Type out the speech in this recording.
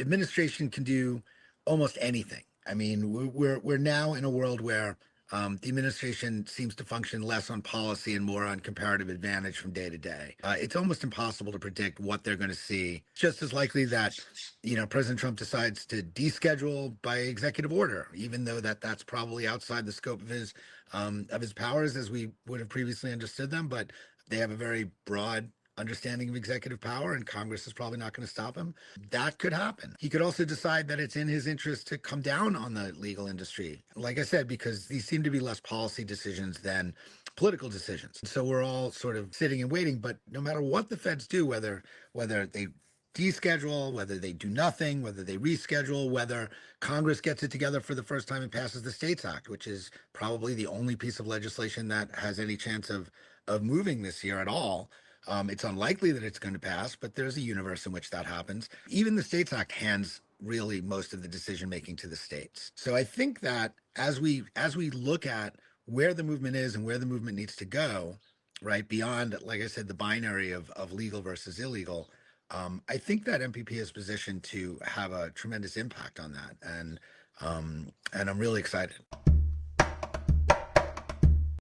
administration can do almost anything. I mean, we're now in a world where the administration seems to function less on policy and more on comparative advantage from day to day. It's almost impossible to predict what they're going to see. It's just as likely that, President Trump decides to deschedule by executive order, even though that's probably outside the scope of his powers as we would have previously understood them. But they have a very broad understanding of executive power, and Congress is probably not going to stop him. That could happen. He could also decide that it's in his interest to come down on the legal industry, like I said, because these seem to be less policy decisions than political decisions. So we're all sort of sitting and waiting. But no matter what the feds do, whether they deschedule, whether they do nothing, whether they reschedule, whether Congress gets it together for the first time and passes the States Act, which is probably the only piece of legislation that has any chance of moving this year at all. It's unlikely that it's going to pass, but there's a universe in which that happens. Even the States Act hands really most of the decision making to the states. So I think that as we look at where the movement is and where the movement needs to go, right, beyond, like I said, the binary of legal versus illegal, I think that MPP is positioned to have a tremendous impact on that, and I'm really excited.